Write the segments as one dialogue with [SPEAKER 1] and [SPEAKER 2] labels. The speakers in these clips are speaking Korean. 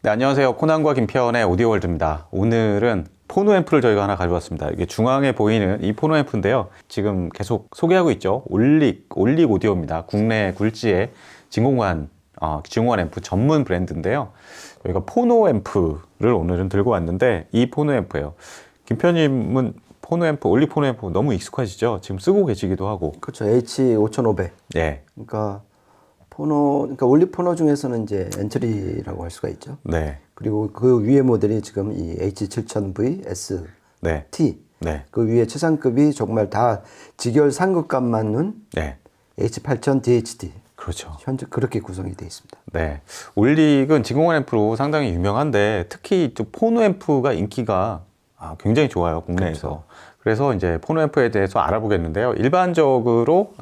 [SPEAKER 1] 네, 안녕하세요. 코난과 김태원의 오디오월드입니다. 오늘은 포노 앰프를 저희가 하나 가져왔습니다. 이게 중앙에 보이는 이 포노 앰프인데요. 지금 계속 소개하고 있죠. 올릭 오디오입니다. 국내 굴지의 진공관 앰프 전문 브랜드인데요. 저희가 포노 앰프를 오늘은 들고 왔는데 이 포노 앰프예요. 김표님은 포노 앰프, 올릭 포노 앰프 너무 익숙하시죠? 지금 쓰고 계시기도 하고.
[SPEAKER 2] 그렇죠. H5500.
[SPEAKER 1] 네.
[SPEAKER 2] 그러니까 올릭 포노 중에서는 이제 엔트리라고 할 수가 있죠.
[SPEAKER 1] 네.
[SPEAKER 2] 그리고 그 위에 모델이 지금 이 H7000V ST.
[SPEAKER 1] 네.
[SPEAKER 2] 그 위에 최상급이 정말 다 직열 상급값 맞는
[SPEAKER 1] 네.
[SPEAKER 2] H8000 DHD.
[SPEAKER 1] 그렇죠.
[SPEAKER 2] 현재 그렇게 구성이 되어 있습니다.
[SPEAKER 1] 네. 올릭은 진공관 앰프로 상당히 유명한데 특히 또 포노 앰프가 인기가 굉장히 좋아요, 국내에서.
[SPEAKER 2] 그렇죠.
[SPEAKER 1] 그래서 이제 포노 앰프에 대해서 알아보겠는데요. 일반적으로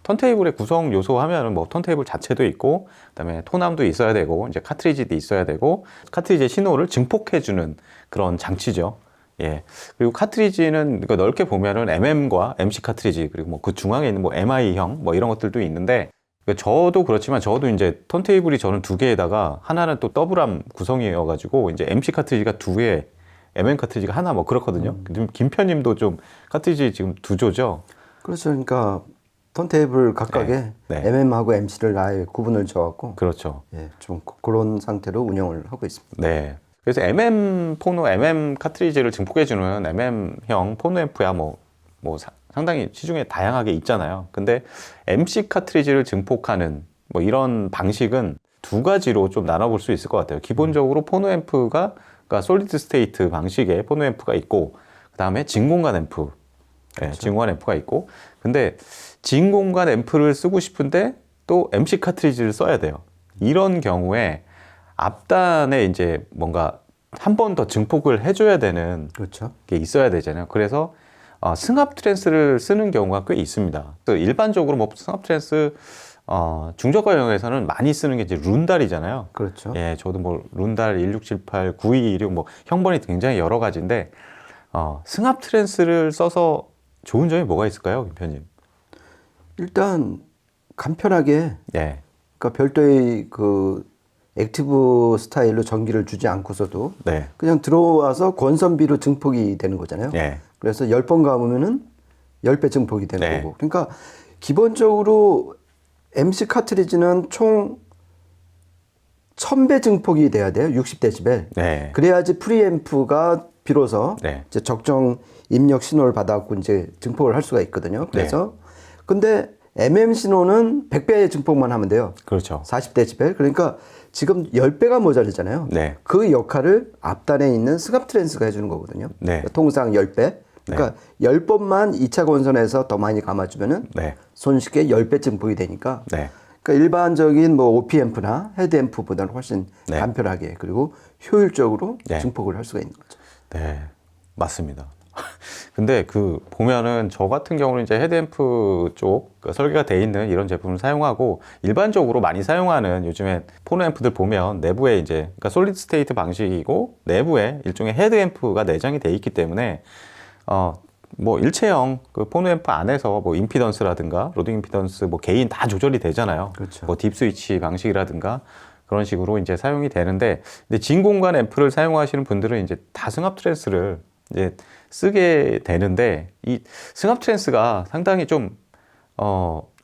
[SPEAKER 1] 턴테이블의 구성 요소 하면은 뭐 턴테이블 자체도 있고, 그다음에 토남도 있어야 되고, 이제 카트리지도 있어야 되고, 카트리지의 신호를 증폭해주는 그런 장치죠. 예. 그리고 카트리지는 그러니까 넓게 보면은 MM과 MC 카트리지, 그리고 뭐 그 중앙에 있는 뭐 MI형 뭐 이런 것들도 있는데, 그러니까 저도 그렇지만 저도 이제 턴테이블이 저는 두 개에다가 하나는 또 더블암 구성이어가지고 이제 MC 카트리지가 두 개, MM 카트리지가 하나 뭐 그렇거든요. 김편님도 좀 카트리지 지금 두 조죠?
[SPEAKER 2] 그렇죠. 그러니까 턴테이블 각각에
[SPEAKER 1] 네.
[SPEAKER 2] MM하고 MC를 아예 구분을 지어갖고
[SPEAKER 1] 그렇죠.
[SPEAKER 2] 예, 좀 그런 상태로 운영을 하고 있습니다.
[SPEAKER 1] 네. 그래서 MM 포노, MM 카트리지를 증폭해주는 MM형 포노 앰프야 상당히 시중에 다양하게 있잖아요. 근데 MC 카트리지를 증폭하는 뭐 이런 방식은 두 가지로 좀 나눠볼 수 있을 것 같아요. 기본적으로 포노 앰프가 그러니까 솔리드 스테이트 방식의 포노 앰프가 있고, 그 다음에 진공관 앰프,
[SPEAKER 2] 그렇죠.
[SPEAKER 1] 진공관 앰프가 있고, 근데 진공관 앰프를 쓰고 싶은데 또 MC 카트리지를 써야 돼요. 이런 경우에 앞단에 이제 뭔가 한 번 더 증폭을 해줘야 되는
[SPEAKER 2] 그렇죠.
[SPEAKER 1] 게 있어야 되잖아요. 그래서 승합 트랜스를 쓰는 경우가 꽤 있습니다. 일반적으로 뭐 승합 트랜스 중저가 영역에서는 많이 쓰는 게 이제 룬달이잖아요.
[SPEAKER 2] 그렇죠.
[SPEAKER 1] 예, 저도 뭐 룬달 1678, 9216 뭐 형번이 굉장히 여러 가지인데 승합 트랜스를 써서 좋은 점이 뭐가 있을까요, 김편님?
[SPEAKER 2] 일단 간편하게
[SPEAKER 1] 예,
[SPEAKER 2] 그러니까 별도의 그 액티브 스타일로 전기를 주지 않고서도
[SPEAKER 1] 네,
[SPEAKER 2] 그냥 들어와서 권선비로 증폭이 되는 거잖아요.
[SPEAKER 1] 예,
[SPEAKER 2] 그래서 10번 감으면은 10배 증폭이 되는
[SPEAKER 1] 네.
[SPEAKER 2] 거고. 그러니까 기본적으로 MC 카트리지는 총 1000배 증폭이 돼야 돼요. 60데시벨.
[SPEAKER 1] 네,
[SPEAKER 2] 그래야지 프리앰프가 비로소
[SPEAKER 1] 네.
[SPEAKER 2] 이제 적정 입력 신호를 받아갖고 이제 증폭을 할 수가 있거든요. 그래서 근데 MM 신호는 100배 증폭만 하면 돼요.
[SPEAKER 1] 그렇죠.
[SPEAKER 2] 40데시벨. 그러니까 지금 10배가 모자르잖아요.
[SPEAKER 1] 네.
[SPEAKER 2] 그 역할을 앞단에 있는 스갑 트랜스가 해주는 거거든요.
[SPEAKER 1] 네.
[SPEAKER 2] 통상 10배. 그러니까 10번만 2차 권선에서 더 많이 감아주면은
[SPEAKER 1] 네,
[SPEAKER 2] 손쉽게 10배 증폭이 되니까.
[SPEAKER 1] 네,
[SPEAKER 2] 그러니까 일반적인 뭐 OP앰프나 헤드앰프보다는 훨씬
[SPEAKER 1] 네.
[SPEAKER 2] 간편하게 그리고 효율적으로
[SPEAKER 1] 네.
[SPEAKER 2] 증폭을 할 수가 있는 거죠.
[SPEAKER 1] 네, 맞습니다. 근데 보면은 저 같은 경우는 이제 헤드앰프 쪽 설계가 돼 있는 이런 제품을 사용하고, 일반적으로 많이 사용하는 요즘에 포노 앰프들 보면 내부에 이제 그러니까 솔리드 스테이트 방식이고 내부에 일종의 헤드앰프가 내장이 돼 있기 때문에 뭐 일체형 그 포노 앰프 안에서 뭐 임피던스라든가 로딩 임피던스 뭐 게인 다 조절이 되잖아요.
[SPEAKER 2] 그렇죠.
[SPEAKER 1] 뭐 딥 스위치 방식이라든가 그런 식으로 이제 사용이 되는데, 근데 진공관 앰프를 사용하시는 분들은 이제 다 승합 트랜스를 이제 쓰게 되는데, 이 승합 트랜스가 상당히 좀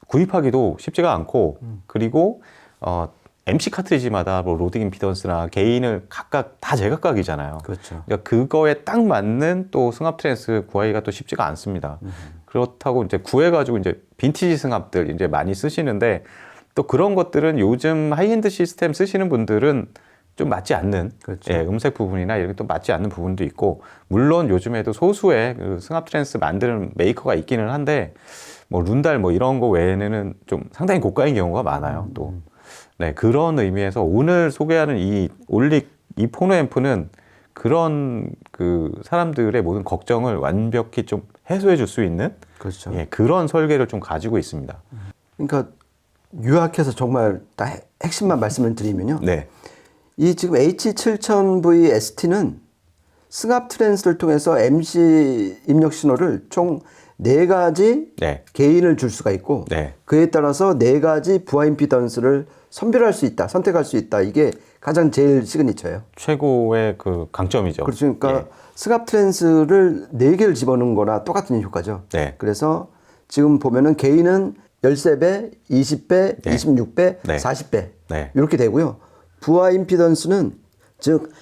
[SPEAKER 1] 구입하기도 쉽지가 않고, 그리고 MC 카트리지마다 뭐 로딩 임피던스나 게인을 각각 다 제각각이잖아요.
[SPEAKER 2] 그렇죠.
[SPEAKER 1] 그러니까 그거에 딱 맞는 또 승합 트랜스 구하기가 또 쉽지가 않습니다. 그렇다고 이제 구해가지고 이제 빈티지 승합들 이제 많이 쓰시는데, 또 그런 것들은 요즘 하이엔드 시스템 쓰시는 분들은 좀 맞지 않는,
[SPEAKER 2] 그렇죠.
[SPEAKER 1] 예, 음색 부분이나 이렇게 또 맞지 않는 부분도 있고, 물론 요즘에도 소수의 그 승합 트랜스 만드는 메이커가 있기는 한데, 뭐 룬달 뭐 이런 거 외에는 좀 상당히 고가인 경우가 많아요. 또 네, 그런 의미에서 오늘 소개하는 이 올릭 이 포노 앰프는 그런 그 사람들의 모든 걱정을 완벽히 좀 해소해 줄 수 있는,
[SPEAKER 2] 그렇죠.
[SPEAKER 1] 예, 그런 설계를 좀 가지고 있습니다.
[SPEAKER 2] 그러니까 요약해서 정말 다 핵심만 말씀을 드리면요.
[SPEAKER 1] 네,
[SPEAKER 2] 이 지금 H7000V ST는 승합 트랜스를 통해서 MC 입력 신호를 총 네 가지
[SPEAKER 1] 네.
[SPEAKER 2] 게인을 줄 수가 있고
[SPEAKER 1] 네.
[SPEAKER 2] 그에 따라서 네 가지 부하 임피던스를 선별할 수 있다, 선택할 수 있다. 이게 가장 제일 시그니처예요.
[SPEAKER 1] 최고의 그 강점이죠.
[SPEAKER 2] 그렇죠. 그러니까
[SPEAKER 1] 예.
[SPEAKER 2] 스갑 트랜스를 네 개를 집어넣은 거나 똑같은 효과죠.
[SPEAKER 1] 네.
[SPEAKER 2] 그래서 지금 보면은 게인은 13배, 20배,
[SPEAKER 1] 네.
[SPEAKER 2] 26배,
[SPEAKER 1] 네.
[SPEAKER 2] 40배
[SPEAKER 1] 네.
[SPEAKER 2] 이렇게 되고요. 부하 임피던스는 즉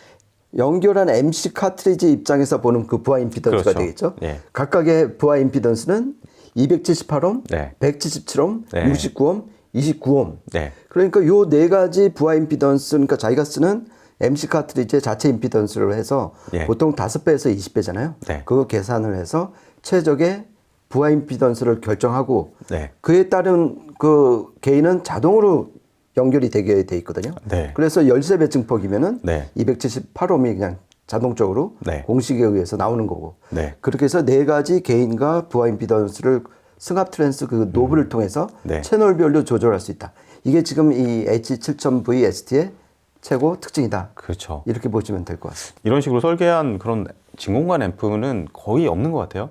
[SPEAKER 2] 연결한 MC 카트리지 입장에서 보는 그 부하 임피던스가
[SPEAKER 1] 그렇죠.
[SPEAKER 2] 되겠죠.
[SPEAKER 1] 예.
[SPEAKER 2] 각각의 부하 임피던스는 278옴,
[SPEAKER 1] 네.
[SPEAKER 2] 177옴,
[SPEAKER 1] 네.
[SPEAKER 2] 69옴, 29옴.
[SPEAKER 1] 네.
[SPEAKER 2] 그러니까 요 네 가지 부하 임피던스, 그러니까 자기가 쓰는 MC 카트리지의 자체 임피던스를 해서
[SPEAKER 1] 예.
[SPEAKER 2] 보통 5배에서 20배잖아요.
[SPEAKER 1] 네.
[SPEAKER 2] 그거 계산을 해서 최적의 부하 임피던스를 결정하고
[SPEAKER 1] 네.
[SPEAKER 2] 그에 따른 그 게인은 자동으로 연결이 되게 돼 있거든요.
[SPEAKER 1] 네.
[SPEAKER 2] 그래서 13배 증폭이면은
[SPEAKER 1] 네.
[SPEAKER 2] 278옴이 그냥 자동적으로
[SPEAKER 1] 네.
[SPEAKER 2] 공식에 의해서 나오는 거고.
[SPEAKER 1] 네.
[SPEAKER 2] 그렇게 해서 네 가지 게인과 부하 임피던스를 승합 트랜스 그 노브를 통해서
[SPEAKER 1] 네.
[SPEAKER 2] 채널별로 조절할 수 있다. 이게 지금 이 H7000V ST의 최고 특징이다.
[SPEAKER 1] 그렇죠.
[SPEAKER 2] 이렇게 보시면 될 것 같습니다.
[SPEAKER 1] 이런 식으로 설계한 그런 진공관 앰프는 거의 없는 것 같아요.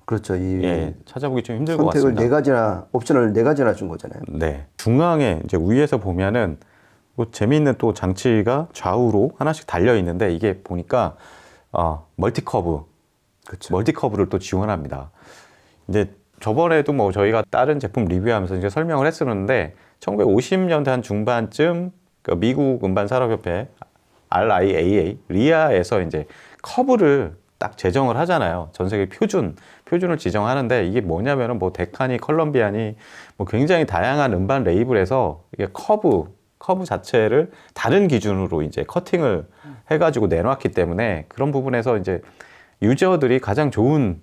[SPEAKER 2] 그렇죠. 이
[SPEAKER 1] 예, 찾아보기 좀 힘들 것
[SPEAKER 2] 선택을
[SPEAKER 1] 같습니다.
[SPEAKER 2] 네 가지나 옵션을 네 가지나 준 거잖아요.
[SPEAKER 1] 네. 중앙에 이제 위에서 보면은 뭐 재미있는 또 장치가 좌우로 하나씩 달려 있는데 이게 보니까 멀티커브,
[SPEAKER 2] 그렇죠.
[SPEAKER 1] 멀티커브를 또 지원합니다. 이제 저번에도 뭐 저희가 다른 제품 리뷰하면서 이제 설명을 했었는데 1950년대 한 중반쯤 그 미국 음반산업협회 RIAA 리아에서 이제 커브를 딱 제정을 하잖아요. 전 세계 표준을 지정하는데 이게 뭐냐면은 뭐 데카니, 컬럼비아니 뭐 굉장히 다양한 음반 레이블에서 이게 커브 자체를 다른 기준으로 이제 커팅을 해가지고 내놨기 때문에 그런 부분에서 이제 유저들이 가장 좋은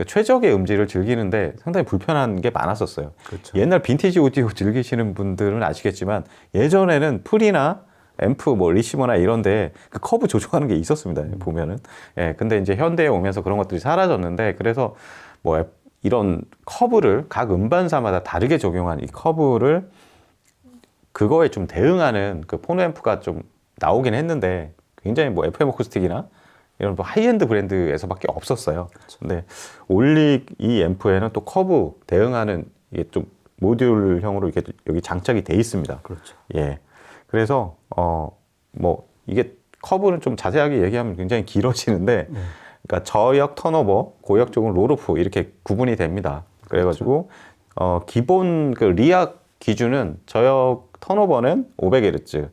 [SPEAKER 1] 최적의 음질을 즐기는데 상당히 불편한 게 많았었어요.
[SPEAKER 2] 그렇죠.
[SPEAKER 1] 옛날 빈티지 오디오 즐기시는 분들은 아시겠지만 예전에는 프리나 앰프 뭐 리시버나 이런데 그 커브 조정하는 게 있었습니다. 보면은. 예, 근데 이제 현대에 오면서 그런 것들이 사라졌는데 그래서 뭐 이런 커브를 각 음반사마다 다르게 적용한 이 커브를 그거에 좀 대응하는 그 포노 앰프가 좀 나오긴 했는데 굉장히 뭐 FM 어쿠스틱이나 이런 뭐 하이엔드 브랜드에서밖에 없었어요. 근데 올릭 이 앰프에는 또 커브 대응하는 이게 좀 모듈형으로 이렇게 여기 장착이 돼 있습니다.
[SPEAKER 2] 그렇죠.
[SPEAKER 1] 예. 그래서 뭐 이게 커브는 좀 자세하게 얘기하면 굉장히 길어지는데 그러니까 저역 턴오버, 고역 쪽은 롤오프 이렇게 구분이 됩니다. 그래가지고 기본 그 리악 기준은 저역 턴오버는 500Hz.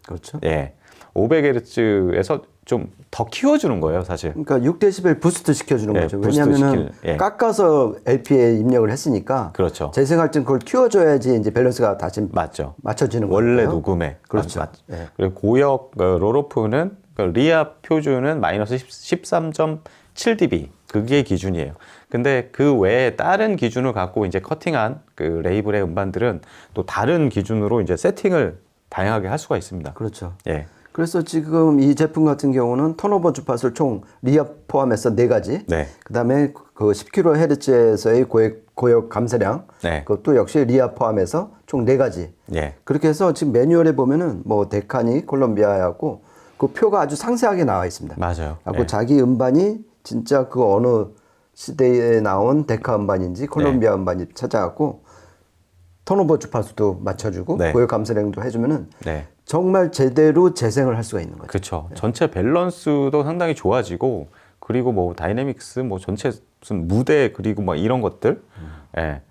[SPEAKER 2] 그렇죠.
[SPEAKER 1] 예. 500Hz에서 좀 더 키워주는 거예요, 사실.
[SPEAKER 2] 그러니까 6dB 부스트 시켜주는
[SPEAKER 1] 예,
[SPEAKER 2] 거죠.
[SPEAKER 1] 부스트
[SPEAKER 2] 왜냐하면은
[SPEAKER 1] 예.
[SPEAKER 2] 깎아서 LP에 입력을 했으니까
[SPEAKER 1] 그렇죠.
[SPEAKER 2] 재생할 때 그걸 키워줘야지 이제 밸런스가 다시
[SPEAKER 1] 맞죠.
[SPEAKER 2] 맞춰지는
[SPEAKER 1] 원래
[SPEAKER 2] 거예요.
[SPEAKER 1] 녹음에.
[SPEAKER 2] 그렇죠.
[SPEAKER 1] 맞죠. 그리고 고역 롤오프는 리아 표준은 마이너스 13.7dB. 그게 기준이에요. 근데 그 외에 다른 기준을 갖고 이제 커팅한 그 레이블의 음반들은 또 다른 기준으로 이제 세팅을 다양하게 할 수가 있습니다.
[SPEAKER 2] 그렇죠.
[SPEAKER 1] 예.
[SPEAKER 2] 그래서 지금 이 제품 같은 경우는 턴오버 주파수를 총 리아 포함해서 네 가지.
[SPEAKER 1] 네.
[SPEAKER 2] 그다음에 그 10kHz에서의 고역 감쇄량.
[SPEAKER 1] 네.
[SPEAKER 2] 그것도 역시 리아 포함해서 총 네 가지.
[SPEAKER 1] 예.
[SPEAKER 2] 그렇게 해서 지금 매뉴얼에 보면은 뭐 데카니, 콜롬비아하고 그 표가 아주 상세하게 나와 있습니다.
[SPEAKER 1] 맞아요.
[SPEAKER 2] 하고
[SPEAKER 1] 예.
[SPEAKER 2] 자기 음반이 진짜 그 어느 시대에 나온 데카 음반인지 콜롬비아 음반인지 찾아갖고 턴오버 주파수도 맞춰주고
[SPEAKER 1] 네.
[SPEAKER 2] 고역 감쇄량도 해주면은
[SPEAKER 1] 네.
[SPEAKER 2] 정말 제대로 재생을 할 수가 있는 거죠.
[SPEAKER 1] 그렇죠. 전체 밸런스도 상당히 좋아지고 그리고 뭐 다이내믹스 뭐 전체 무슨 무대 그리고 뭐 이런 것들 예.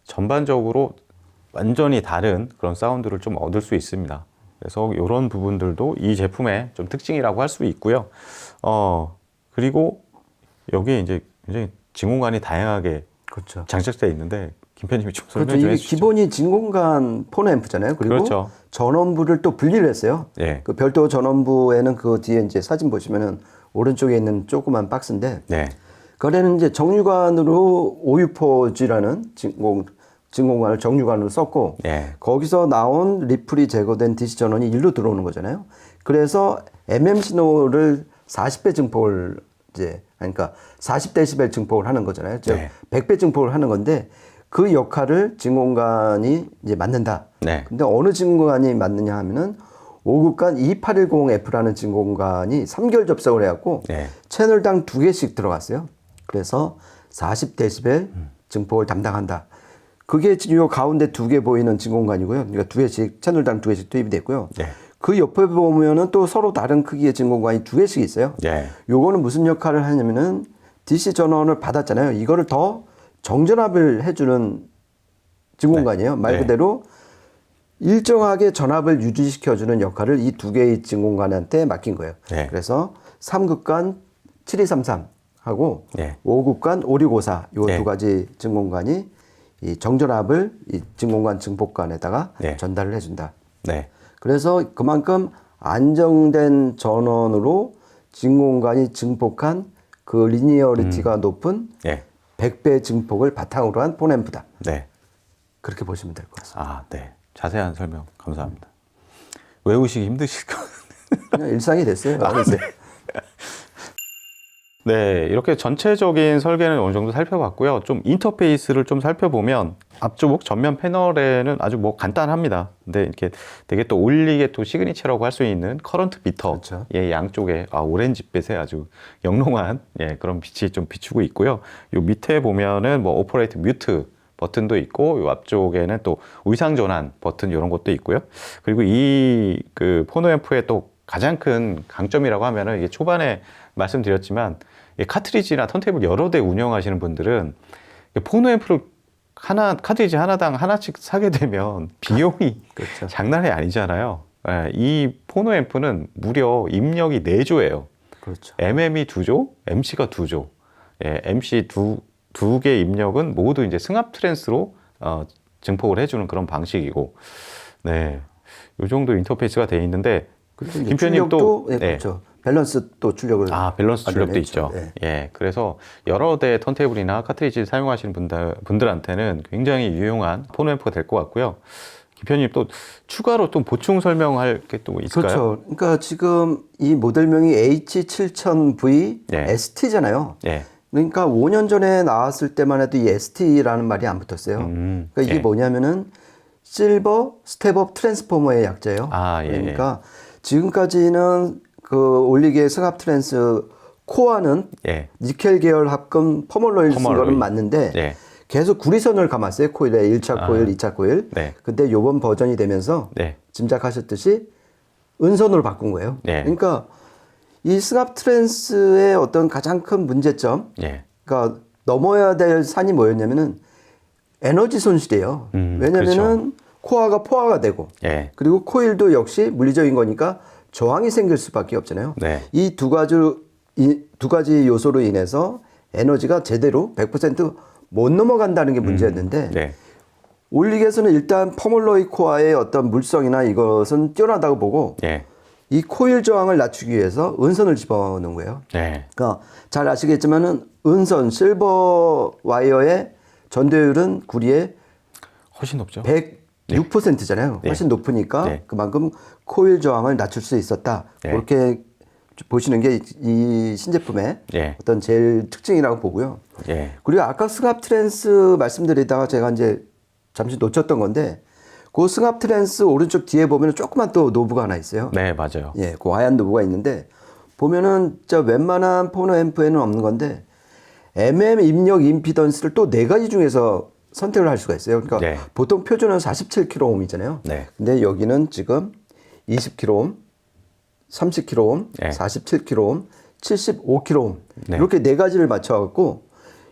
[SPEAKER 1] 전반적으로 완전히 다른 그런 사운드를 좀 얻을 수 있습니다. 그래서 이런 부분들도 이 제품의 좀 특징이라고 할 수 있고요. 그리고 여기에 이제 굉장히 진공관이 다양하게
[SPEAKER 2] 그렇죠.
[SPEAKER 1] 장착되어 있는데 김편님이 좀
[SPEAKER 2] 그렇죠.
[SPEAKER 1] 설명 좀
[SPEAKER 2] 이게
[SPEAKER 1] 해주시죠.
[SPEAKER 2] 기본이 진공관 폰 앰프잖아요. 그리고
[SPEAKER 1] 그렇죠.
[SPEAKER 2] 전원부를 또 분리를 했어요.
[SPEAKER 1] 예.
[SPEAKER 2] 그 별도 전원부에는 그 뒤에 이제 사진 보시면은 오른쪽에 있는 조그만 박스인데
[SPEAKER 1] 네.
[SPEAKER 2] 거래는 이제 정유관으로 OU4G라는 진공관을 정유관으로 썼고
[SPEAKER 1] 예.
[SPEAKER 2] 거기서 나온 리플이 제거된 DC 전원이 일로 들어오는 거잖아요. 그래서 MM 신호를 40배 증폭을 이제 그러니까 40dB 증폭을 하는 거잖아요. 즉
[SPEAKER 1] 네.
[SPEAKER 2] 100배 증폭을 하는 건데 그 역할을 진공관이 이제 맡는다.
[SPEAKER 1] 네.
[SPEAKER 2] 근데 어느 진공관이 맡느냐 하면은 5급간 2810F라는 진공관이 3개월 접속을 해갖고
[SPEAKER 1] 네.
[SPEAKER 2] 채널당 2개씩 들어갔어요. 그래서 40데시벨 증폭을 담당한다. 그게 지금 요 가운데 두 개 보이는 진공관이고요. 그러니까 두 개씩 채널당 두 개씩 투입이 됐고요.
[SPEAKER 1] 네.
[SPEAKER 2] 그 옆에 보면은 또 서로 다른 크기의 진공관이 두 개씩 있어요.
[SPEAKER 1] 네.
[SPEAKER 2] 요거는 무슨 역할을 하냐면은 DC 전원을 받았잖아요. 이거를 더 정전압을 해주는 진공관이에요. 말 그대로 일정하게 전압을 유지시켜주는 역할을 이 두 개의 진공관한테 맡긴 거예요.
[SPEAKER 1] 네.
[SPEAKER 2] 그래서 3극관 7233하고
[SPEAKER 1] 네.
[SPEAKER 2] 5극관 5654 요
[SPEAKER 1] 네.
[SPEAKER 2] 두 가지 진공관이 이 정전압을 이 진공관 증폭관에다가
[SPEAKER 1] 네.
[SPEAKER 2] 전달을 해준다.
[SPEAKER 1] 네.
[SPEAKER 2] 그래서 그만큼 안정된 전원으로 진공관이 증폭한 그 리니어리티가 높은
[SPEAKER 1] 네.
[SPEAKER 2] 100배 증폭을 바탕으로 한 폰앰프다.
[SPEAKER 1] 네.
[SPEAKER 2] 그렇게 보시면 될 것 같습니다.
[SPEAKER 1] 아, 네. 자세한 설명 감사합니다. 외우시기 힘드실 것
[SPEAKER 2] 그냥 일상이 됐어요. 어느새.
[SPEAKER 1] 네, 이렇게 전체적인 설계는 어느 정도 살펴봤고요. 좀 인터페이스를 좀 살펴보면 앞쪽 전면 패널에는 아주 뭐 간단합니다. 근데 이렇게 되게 또 올리게 또 시그니처라고 할 수 있는 커런트 비터,
[SPEAKER 2] 그렇죠.
[SPEAKER 1] 예, 양쪽에 오렌지빛에 아주 영롱한 예, 그런 빛이 좀 비추고 있고요. 요 밑에 보면은 뭐 오퍼레이트 뮤트 버튼도 있고, 요 앞쪽에는 또 의상 전환 버튼 이런 것도 있고요. 그리고 이 그 포노앰프의 또 가장 큰 강점이라고 하면은 이게 초반에 말씀드렸지만 이 카트리지나 턴테이블 여러 대 운영하시는 분들은 포노앰프를 카트리지 하나당 하나씩 사게 되면 비용이
[SPEAKER 2] 그렇죠.
[SPEAKER 1] 장난이 아니잖아요. 예, 이 포노앰프는 무려 입력이 4조예요.
[SPEAKER 2] 그렇죠.
[SPEAKER 1] MM이 2조, MC가 2조. 예, MC 두 개 입력은 모두 이제 승합 트랜스로 증폭을 해주는 그런 방식이고, 네, 이 정도 인터페이스가 돼 있는데,
[SPEAKER 2] 그리고 이제
[SPEAKER 1] 김표님 또
[SPEAKER 2] 출력도 네, 그렇죠. 밸런스 또 출력을
[SPEAKER 1] 밸런스 출력도
[SPEAKER 2] 마련했죠.
[SPEAKER 1] 있죠.
[SPEAKER 2] 네.
[SPEAKER 1] 예, 그래서 여러 대 턴테이블이나 카트리지 사용하시는 분들한테는 굉장히 유용한 폰앰프가 될 것 같고요. 김표님 또 추가로 또 보충 설명할 게 또 있을까요?
[SPEAKER 2] 그렇죠. 그러니까 지금 이 모델명이 H7000V
[SPEAKER 1] 네.
[SPEAKER 2] ST잖아요.
[SPEAKER 1] 예,
[SPEAKER 2] 그러니까 5년 전에 나왔을 때만 해도 이 ST라는 말이 안 붙었어요. 그러니까 이게
[SPEAKER 1] 예.
[SPEAKER 2] 뭐냐면은 실버 스텝업 트랜스포머의 약자예요.
[SPEAKER 1] 예.
[SPEAKER 2] 그러니까 지금까지는 그 올리게 승합 트랜스 코어는
[SPEAKER 1] 예.
[SPEAKER 2] 니켈 계열 합금 퍼멀로이를 쓴
[SPEAKER 1] 퍼멀로이.
[SPEAKER 2] 거는 맞는데
[SPEAKER 1] 예.
[SPEAKER 2] 계속 구리선을 감았어요. 코일에 1차 코일, 2차 코일.
[SPEAKER 1] 네.
[SPEAKER 2] 근데 요번 버전이 되면서
[SPEAKER 1] 네.
[SPEAKER 2] 짐작하셨듯이 은선으로 바꾼 거예요.
[SPEAKER 1] 네.
[SPEAKER 2] 그러니까 이 승합 트랜스의 어떤 가장 큰 문제점,
[SPEAKER 1] 예.
[SPEAKER 2] 그러니까 넘어야 될 산이 뭐였냐면은 에너지 손실이에요. 왜냐면은 코어가 포화가 되고,
[SPEAKER 1] 예.
[SPEAKER 2] 그리고 코일도 역시 물리적인 거니까 저항이 생길 수밖에 없잖아요.
[SPEAKER 1] 네.
[SPEAKER 2] 이 두 가지 요소로 인해서 에너지가 제대로 100%못 넘어간다는 게 문제였는데,
[SPEAKER 1] 네.
[SPEAKER 2] 올릭에서는 일단 퍼멀로이 코어의 어떤 물성이나 이것은 뛰어나다고 보고,
[SPEAKER 1] 예.
[SPEAKER 2] 이 코일 저항을 낮추기 위해서 은선을 집어넣은 거예요.
[SPEAKER 1] 네.
[SPEAKER 2] 그러니까 잘 아시겠지만은 은선 실버 와이어의 전도율은 구리의
[SPEAKER 1] 훨씬 높죠.
[SPEAKER 2] 106%잖아요. 훨씬 높으니까
[SPEAKER 1] 네.
[SPEAKER 2] 그만큼 코일 저항을 낮출 수 있었다.
[SPEAKER 1] 네.
[SPEAKER 2] 그렇게 보시는 게 이 신제품의
[SPEAKER 1] 예.
[SPEAKER 2] 어떤 제일 특징이라고 보고요.
[SPEAKER 1] 예.
[SPEAKER 2] 그리고 아까 승합 트랜스 말씀드리다가 제가 이제 잠시 놓쳤던 건데, 그 승합 트랜스 오른쪽 뒤에 보면 조그만 또 노브가 하나 있어요.
[SPEAKER 1] 네, 맞아요.
[SPEAKER 2] 예, 그 하얀 노브가 있는데, 보면은 진짜 웬만한 포노앰프에는 없는 건데, MM 입력 임피던스를 또 4가지 중에서 선택을 할 수가 있어요. 그러니까
[SPEAKER 1] 네.
[SPEAKER 2] 보통 표준은 47kΩ이잖아요.
[SPEAKER 1] 네.
[SPEAKER 2] 근데 여기는 지금 20kΩ, 30kΩ,
[SPEAKER 1] 네.
[SPEAKER 2] 47kΩ, 75kΩ
[SPEAKER 1] 네.
[SPEAKER 2] 이렇게 4가지를 맞춰갖고,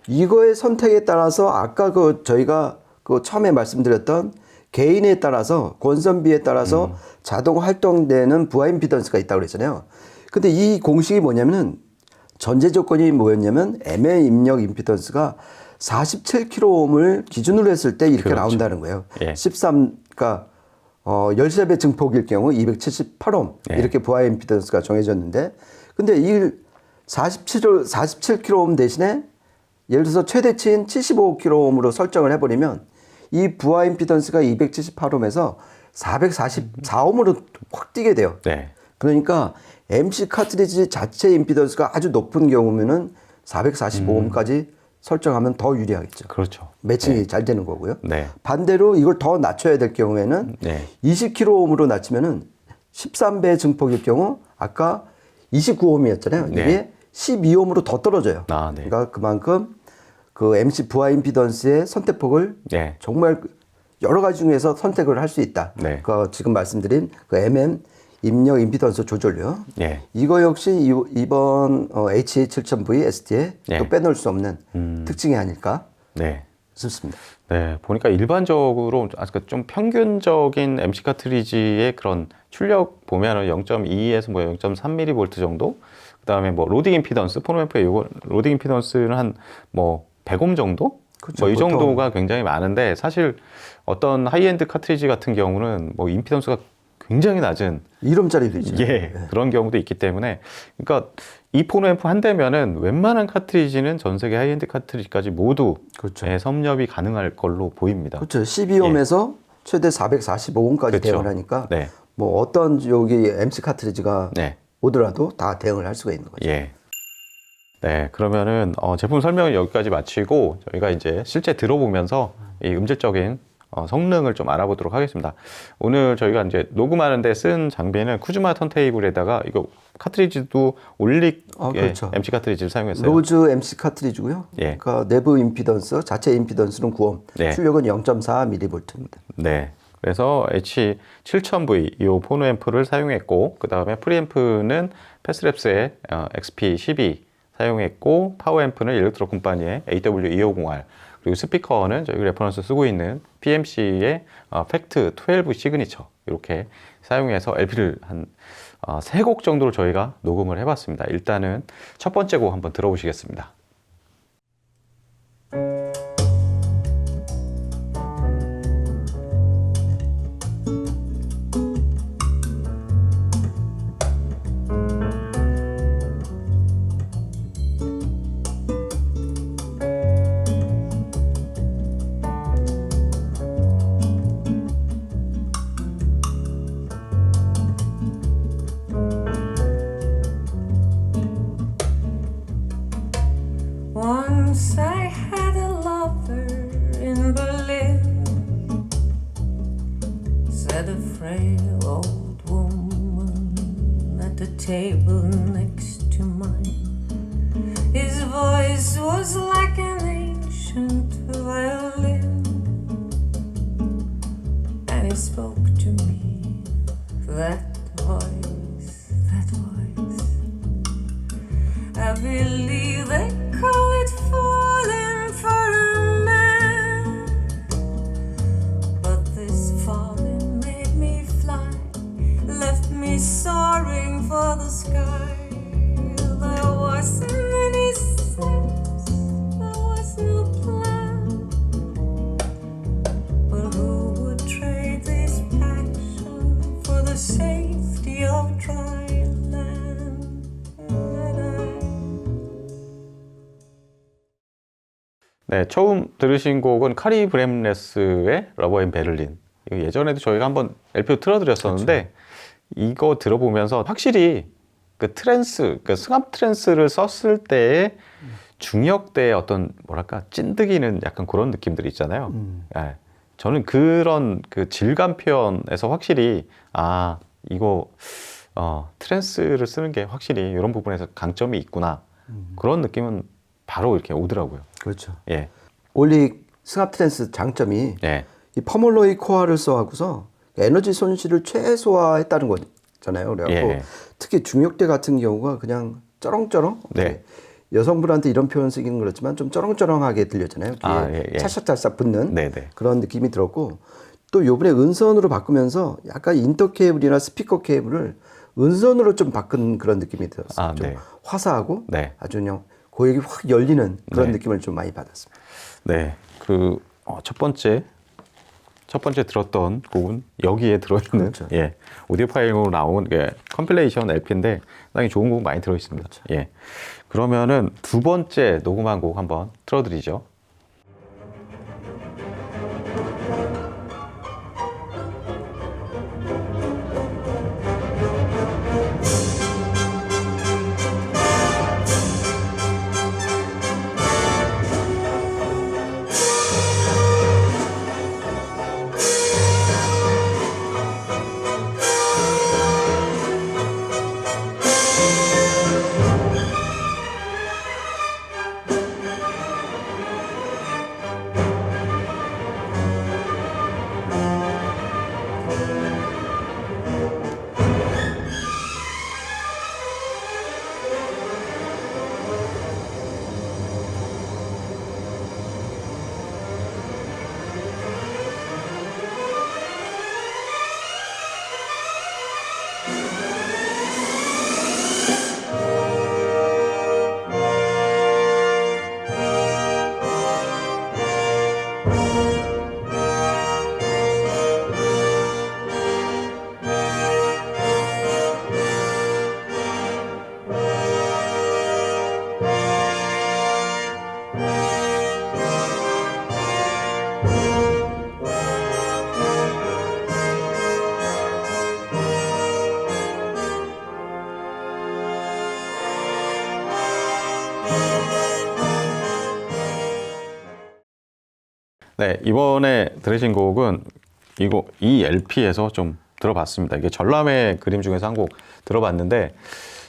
[SPEAKER 2] 이거의 선택에 따라서 아까 저희가 처음에 말씀드렸던 개인에 따라서 권선비에 따라서 자동 활동되는 부하 임피던스가 있다고 그랬잖아요. 근데 이 공식이 뭐냐면은 전제 조건이 뭐였냐면 MA 입력 임피던스가 47kΩ을 기준으로 했을 때 이렇게
[SPEAKER 1] 그렇죠.
[SPEAKER 2] 나온다는 거예요.
[SPEAKER 1] 예.
[SPEAKER 2] 13그러니까 13배 증폭일 경우 278옴
[SPEAKER 1] 예.
[SPEAKER 2] 이렇게 부하 임피던스가 정해졌는데, 근데 이 47kΩ 대신에 예를 들어서 최대치인 75kΩ으로 설정을 해버리면 이 부하 임피던스가 278옴에서 444옴으로 확 뛰게 돼요.
[SPEAKER 1] 네.
[SPEAKER 2] 그러니까 MC 카트리지 자체 임피던스가 아주 높은 경우면은 445옴까지 설정하면 더 유리하겠죠.
[SPEAKER 1] 그렇죠.
[SPEAKER 2] 매칭이 잘 되는 거고요.
[SPEAKER 1] 네.
[SPEAKER 2] 반대로 이걸 더 낮춰야 될 경우에는
[SPEAKER 1] 네.
[SPEAKER 2] 20kΩ으로 낮추면은 13배 증폭일 경우 아까 29옴이었잖아요.
[SPEAKER 1] 네.
[SPEAKER 2] 이게 12옴으로 더 떨어져요.
[SPEAKER 1] 네.
[SPEAKER 2] 그러니까 그만큼 그 MC 부하 임피던스의 선택폭을
[SPEAKER 1] 네.
[SPEAKER 2] 정말 여러 가지 중에서 선택을 할 수 있다.
[SPEAKER 1] 네.
[SPEAKER 2] 그 지금 말씀드린 그 MM 입력 임피던스 조절료.
[SPEAKER 1] 네.
[SPEAKER 2] 이거 역시 이번 HA7000V ST에
[SPEAKER 1] 네.
[SPEAKER 2] 또 빼놓을 수 없는 특징이 아닐까
[SPEAKER 1] 네.
[SPEAKER 2] 싶습니다.
[SPEAKER 1] 네, 보니까 일반적으로 좀 평균적인 MC 카트리지의 그런 출력 보면은 0.2에서 뭐 0.3mV 정도, 그다음에 뭐 로딩 임피던스, 폰오앰프의 요거 로딩 임피던스는 한 뭐 100옴 정도?
[SPEAKER 2] 그렇죠,
[SPEAKER 1] 뭐 이
[SPEAKER 2] 보통.
[SPEAKER 1] 정도가 굉장히 많은데 사실 어떤 하이엔드 카트리지 같은 경우는 뭐 임피던스가 굉장히 낮은
[SPEAKER 2] 1옴짜리도 있죠.
[SPEAKER 1] 예, 그런 경우도 있기 때문에 그러니까 이 폰오앰프 한 대면은 웬만한 카트리지는 전 세계 하이엔드 카트리지까지 모두
[SPEAKER 2] 그렇죠.
[SPEAKER 1] 예, 섭렵이 가능할 걸로 보입니다.
[SPEAKER 2] 그렇죠. 12옴에서 최대 445옴까지
[SPEAKER 1] 그렇죠.
[SPEAKER 2] 대응을 하니까
[SPEAKER 1] 네.
[SPEAKER 2] 뭐 어떤 여기 MC 카트리지가
[SPEAKER 1] 네.
[SPEAKER 2] 오더라도 다 대응을 할 수가 있는 거죠.
[SPEAKER 1] 예. 네, 그러면은 제품 설명을 여기까지 마치고 저희가 이제 실제 들어보면서 이 음질적인 성능을 좀 알아보도록 하겠습니다. 오늘 저희가 이제 녹음하는데 쓴 장비는 쿠즈마 턴테이블에다가 이거 카트리지도 올릭
[SPEAKER 2] 그렇죠.
[SPEAKER 1] MC 카트리지를 사용했어요.
[SPEAKER 2] 로즈 MC 카트리지고요.
[SPEAKER 1] 예.
[SPEAKER 2] 그러니까 내부 임피던스, 자체 임피던스는 9옴,
[SPEAKER 1] 네.
[SPEAKER 2] 출력은 0.4mV입니다.
[SPEAKER 1] 네. 그래서 H7000V 이 폰오앰프를 사용했고 그 다음에 프리앰프는 패스랩스의 XP12 사용했고 파워앰프는 일렉트로 콤파니의 AW250R 그리고 스피커는 저희 레퍼런스 쓰고 있는 PMC의 팩트 12 시그니처 이렇게 사용해서 LP를 한 3곡 정도를 저희가 녹음을 해봤습니다. 일단은 첫 번째 곡 한번 들어보시겠습니다.
[SPEAKER 3] Once I had a lover in Berlin, said a frail old woman at the table next to mine. His voice was like an ancient violin, and he spoke to me. That voice, that voice. I believe they call it falling for a man, but this falling made me fly, left me soaring for the sky. There wasn't any sense, there was no plan, but who would trade this passion for the safety of dry land? And I
[SPEAKER 1] 네, 처음 들으신 곡은 카리 브렘레스의 러버 인 베를린. 이거 예전에도 저희가 한번 LP로 틀어드렸었는데 이거 들어보면서 확실히 그 트랜스, 그 승합 트랜스를 썼을 때의 중역대의 어떤 뭐랄까 찐득이는 약간 그런 느낌들이 있잖아요. 예, 저는 그런 그 질감 표현에서 확실히 이거 트랜스를 쓰는 게 확실히 이런 부분에서 강점이 있구나 그런 느낌은 바로 이렇게 오더라고요.
[SPEAKER 2] 그렇죠.
[SPEAKER 1] 예,
[SPEAKER 2] 올릭 승합 트랜스 장점이
[SPEAKER 1] 예,
[SPEAKER 2] 이 퍼멀로이 코어를 써하고서 에너지 손실을 최소화했다는 거잖아요. 그래갖고
[SPEAKER 1] 예.
[SPEAKER 2] 특히 중역대 같은 경우가 그냥 쩌렁쩌렁.
[SPEAKER 1] 네.
[SPEAKER 2] 여성분한테 이런 표현 쓰기는 그렇지만 좀 쩌렁쩌렁하게 들렸잖아요. 뒤에
[SPEAKER 1] 예.
[SPEAKER 2] 찰싹찰싹 붙는
[SPEAKER 1] 네네.
[SPEAKER 2] 그런 느낌이 들었고 또 요번에 은선으로 바꾸면서 약간 인터 케이블이나 스피커 케이블을 은선으로 좀 바꾼 그런 느낌이 들었어요. 좀
[SPEAKER 1] 네.
[SPEAKER 2] 화사하고
[SPEAKER 1] 네.
[SPEAKER 2] 아주 그냥 고역이 확 열리는 그런
[SPEAKER 1] 네.
[SPEAKER 2] 느낌을 좀 많이 받았습니다.
[SPEAKER 1] 네, 그 첫 번째 들었던 곡은 여기에 들어있는
[SPEAKER 2] 그렇죠.
[SPEAKER 1] 예, 오디오 파일로 나온 컴필레이션 LP인데 상당히 좋은 곡 많이 들어있습니다.
[SPEAKER 2] 그렇죠.
[SPEAKER 1] 예, 그러면은 두 번째 녹음한 곡 한번 틀어드리죠. 네, 이번에 들으신 곡은 이 LP에서 좀 들어봤습니다. 이게 전람회 그림 중에서 한 곡 들어봤는데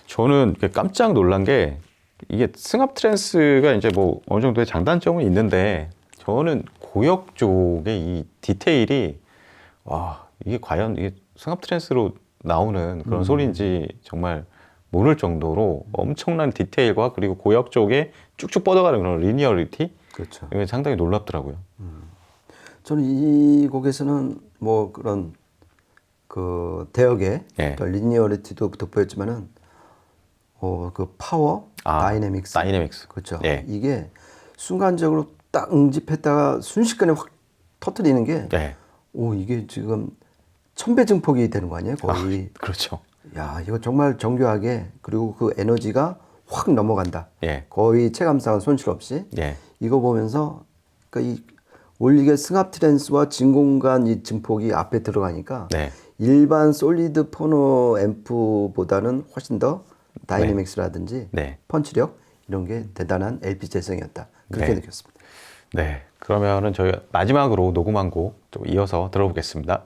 [SPEAKER 1] 저는 깜짝 놀란 게 이게 승합 트랜스가 이제 뭐 어느 정도의 장단점은 있는데 저는 고역 쪽의 이 디테일이 와, 이게 과연 이게 승합 트랜스로 나오는 그런 소리인지 정말 모를 정도로 엄청난 디테일과 그리고 고역 쪽에 쭉쭉 뻗어가는 그런 리니어리티?
[SPEAKER 2] 그렇죠.
[SPEAKER 1] 이게 상당히 놀랍더라고요.
[SPEAKER 2] 저는 이 곡에서는 뭐 그런 그 대역의
[SPEAKER 1] 예.
[SPEAKER 2] 어떤 리니어리티도 돋보였지만은 그 파워, 다이내믹스.
[SPEAKER 1] 다이내믹스.
[SPEAKER 2] 그렇죠.
[SPEAKER 1] 예.
[SPEAKER 2] 이게 순간적으로 딱 응집했다가 순식간에 확 터뜨리는 게
[SPEAKER 1] 예.
[SPEAKER 2] 이게 지금 천배 증폭이 되는 거 아니에요? 거의.
[SPEAKER 1] 그렇죠.
[SPEAKER 2] 야, 이거 정말 정교하게 그리고 그 에너지가 확 넘어간다.
[SPEAKER 1] 예.
[SPEAKER 2] 거의 체감상은 손실 없이.
[SPEAKER 1] 예.
[SPEAKER 2] 이거 보면서 그러니까 이 올리게 승합 트랜스와 진공관 이 증폭이 앞에 들어가니까
[SPEAKER 1] 네.
[SPEAKER 2] 일반 솔리드 포노 앰프보다는 훨씬 더 다이내믹스라든지
[SPEAKER 1] 네.
[SPEAKER 2] 펀치력 이런 게 대단한 LP 재생이었다. 그렇게
[SPEAKER 1] 네.
[SPEAKER 2] 느꼈습니다.
[SPEAKER 1] 네. 그러면은 저희가 마지막으로 녹음한 곡 좀 이어서 들어보겠습니다.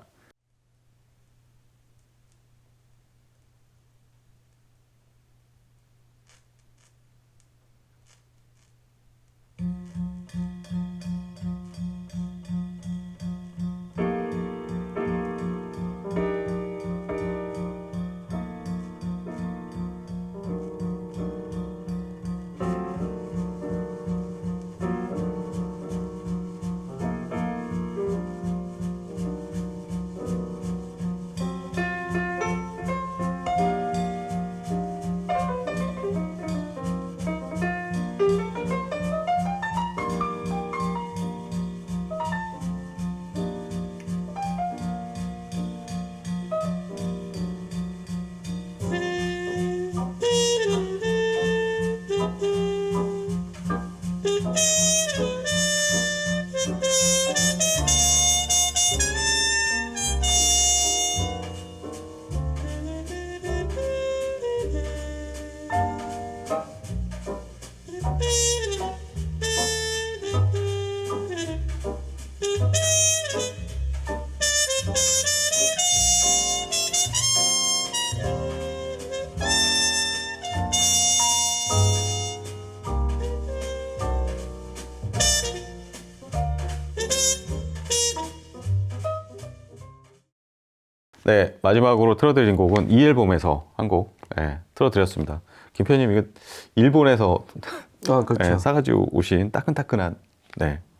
[SPEAKER 1] 네, 마지막으로 틀어드린 곡은 이 앨범에서 한 곡 틀어드렸습니다. 김표님 이거 일본에서
[SPEAKER 2] 그렇죠.
[SPEAKER 1] 사가지고 오신 따끈따끈한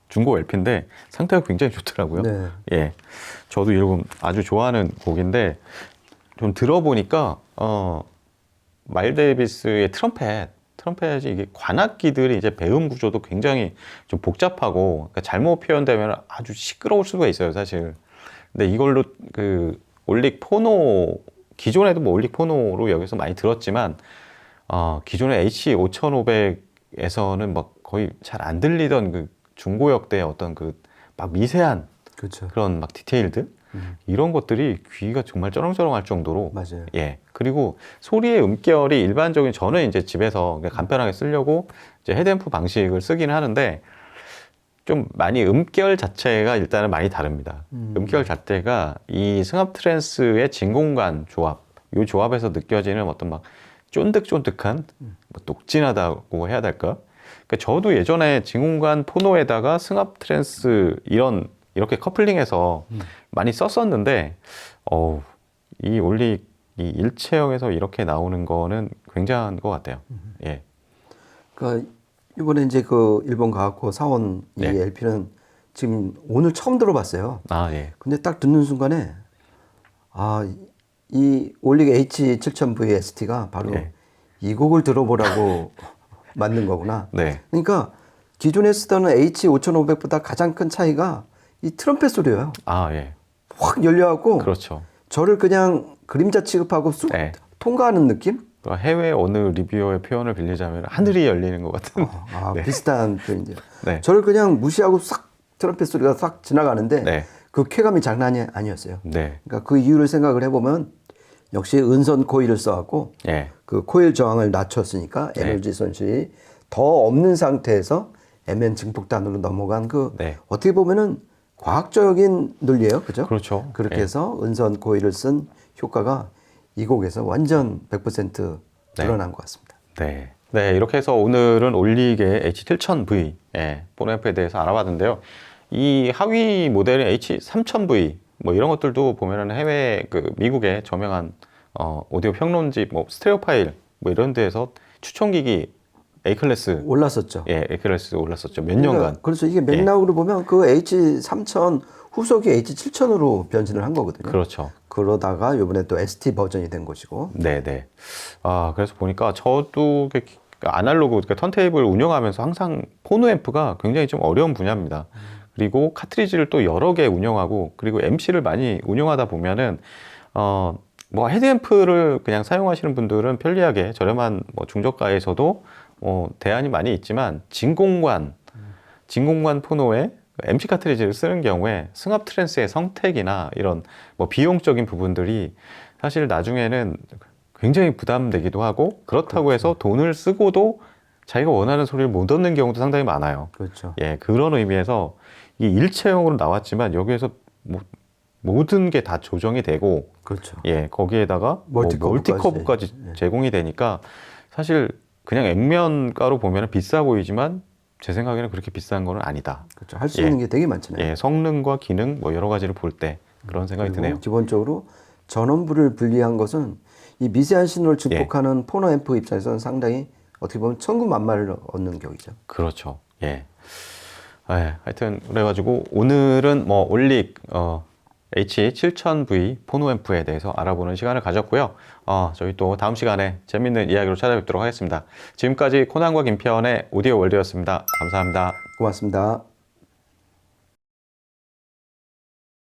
[SPEAKER 1] 중고 LP인데 상태가 굉장히 좋더라고요.
[SPEAKER 2] 네.
[SPEAKER 1] 예, 저도 이 앨범 아주 좋아하는 곡인데 좀 들어보니까 마일 데이비스의 트럼펫이 이게 관악기들이 이제 배음 구조도 굉장히 좀 복잡하고 그러니까 잘못 표현되면 아주 시끄러울 수가 있어요, 사실. 근데 이걸로 그 올릭 포노 기존에도 뭐 올릭 포노로 여기서 많이 들었지만 기존의 H5500에서는 막 거의 잘 안 들리던 그 중고역대의 어떤 그 막 미세한
[SPEAKER 2] 그렇죠.
[SPEAKER 1] 그런 막 디테일들 이런 것들이 귀가 정말 쩌렁쩌렁할 정도로
[SPEAKER 2] 맞아요.
[SPEAKER 1] 예. 그리고 소리의 음결이 일반적인 저는 이제 집에서 그냥 간편하게 쓰려고 이제 헤드앰프 방식을 쓰긴 하는데 좀 많이 음결 자체가 일단은 많이 다릅니다. 음결 자체가 이 승합 트랜스의 진공관 조합, 이 조합에서 느껴지는 어떤 막 쫀득쫀득한, 뭐 녹진하다고 해야 될까? 그러니까 저도 예전에 진공관 포노에다가 승합 트랜스 이렇게 커플링해서 많이 썼었는데, 이 올릭 이 일체형에서 이렇게 나오는 거는 굉장한 것 같아요. 예.
[SPEAKER 2] 그러니까 이번에 이제 그 일본 가갖고 사온 이
[SPEAKER 1] 네.
[SPEAKER 2] LP는 지금 오늘 처음 들어봤어요.
[SPEAKER 1] 아, 예.
[SPEAKER 2] 근데 딱 듣는 순간에 이 올릭 H7000VST가 바로
[SPEAKER 1] 네.
[SPEAKER 2] 이 곡을 들어보라고 만든 거구나.
[SPEAKER 1] 네.
[SPEAKER 2] 그러니까 기존에 쓰던 H5500보다 가장 큰 차이가 이 트럼펫 소리예요.
[SPEAKER 1] 아, 예.
[SPEAKER 2] 확 열려갖고
[SPEAKER 1] 그렇죠.
[SPEAKER 2] 저를 그냥 그림자 취급하고 쑥
[SPEAKER 1] 네.
[SPEAKER 2] 통과하는 느낌?
[SPEAKER 1] 해외 어느 리뷰어의 표현을 빌리자면 하늘이 열리는 것 같은. 네.
[SPEAKER 2] 비슷한 표현이죠.
[SPEAKER 1] 네.
[SPEAKER 2] 저를 그냥 무시하고 싹 트럼펫 소리가 싹 지나가는데
[SPEAKER 1] 네.
[SPEAKER 2] 그 쾌감이 장난이 아니었어요.
[SPEAKER 1] 네.
[SPEAKER 2] 그러니까 그 이유를 생각을 해보면 역시 은선 코일을 써갖고
[SPEAKER 1] 예.
[SPEAKER 2] 그 코일 저항을 낮췄으니까 에너지 손실이 더 없는 상태에서 MN 증폭단으로 넘어간 그
[SPEAKER 1] 네.
[SPEAKER 2] 어떻게 보면은 과학적인 논리예요, 그죠?
[SPEAKER 1] 그렇죠.
[SPEAKER 2] 그렇게
[SPEAKER 1] 예.
[SPEAKER 2] 해서 은선 코일을 쓴 효과가 이 곡에서 완전 100% 드러난 것 같습니다.
[SPEAKER 1] 네. 네, 이렇게 해서 오늘은 올릭의 H7000V 포노앰프에 대해서 알아봤는데요. 이 하위 모델인 H3000V 뭐 이런 것들도 보면은 해외 그 미국의 저명한 오디오 평론지 뭐 스테레오파일 뭐 이런 데에서 추천기기 A 클래스
[SPEAKER 2] 올랐었죠.
[SPEAKER 1] A 클래스 올랐었죠. 몇 년간.
[SPEAKER 2] 그래서 이게 맥락으로 보면 그 H3000 후속이 H7000으로 변신을 한 거거든요.
[SPEAKER 1] 그렇죠.
[SPEAKER 2] 그러다가 이번에 또 ST 버전이 된 것이고.
[SPEAKER 1] 네네. 아, 그래서 보니까 저도 아날로그, 그러니까 턴테이블 운영하면서 항상 포노앰프가 굉장히 좀 어려운 분야입니다. 그리고 카트리지를 또 여러 개 운영하고, 그리고 MC를 많이 운영하다 보면은, 뭐 헤드앰프를 그냥 사용하시는 분들은 편리하게 저렴한 뭐 중저가에서도 대안이 많이 있지만, 진공관 포노에 MC 카트리지를 쓰는 경우에 승합 트랜스의 성택이나 이런 뭐 비용적인 부분들이 사실 나중에는 굉장히 부담되기도 하고 그렇다고 해서 돈을 쓰고도 자기가 원하는 소리를 못 얻는 경우도 상당히 많아요.
[SPEAKER 2] 그렇죠.
[SPEAKER 1] 예, 그런 의미에서 이 일체형으로 나왔지만 여기에서 뭐 모든 게 다 조정이 되고
[SPEAKER 2] 그렇죠.
[SPEAKER 1] 예, 거기에다가 뭐 멀티커브까지 제공이 되니까 사실 그냥 액면가로 보면 비싸 보이지만 제 생각에는 그렇게 비싼 거는 아니다.
[SPEAKER 2] 그렇죠. 할 수 있는 게 되게 많잖아요.
[SPEAKER 1] 예, 성능과 기능 뭐 여러 가지를 볼 때 그런 생각이
[SPEAKER 2] 그리고
[SPEAKER 1] 드네요.
[SPEAKER 2] 기본적으로 전원부를 분리한 것은 이 미세한 신호를 증폭하는 포노 앰프 입장에서는 상당히 어떻게 보면 천군만마를 얻는 격이죠.
[SPEAKER 1] 그렇죠. 예. 예, 하여튼 그래가지고 오늘은 뭐 올릭 H7000V 포노앰프에 대해서 알아보는 시간을 가졌고요. 저희 또 다음 시간에 재밌는 이야기로 찾아뵙도록 하겠습니다. 지금까지 코난과 김태현의 오디오 월드였습니다. 감사합니다.
[SPEAKER 2] 고맙습니다.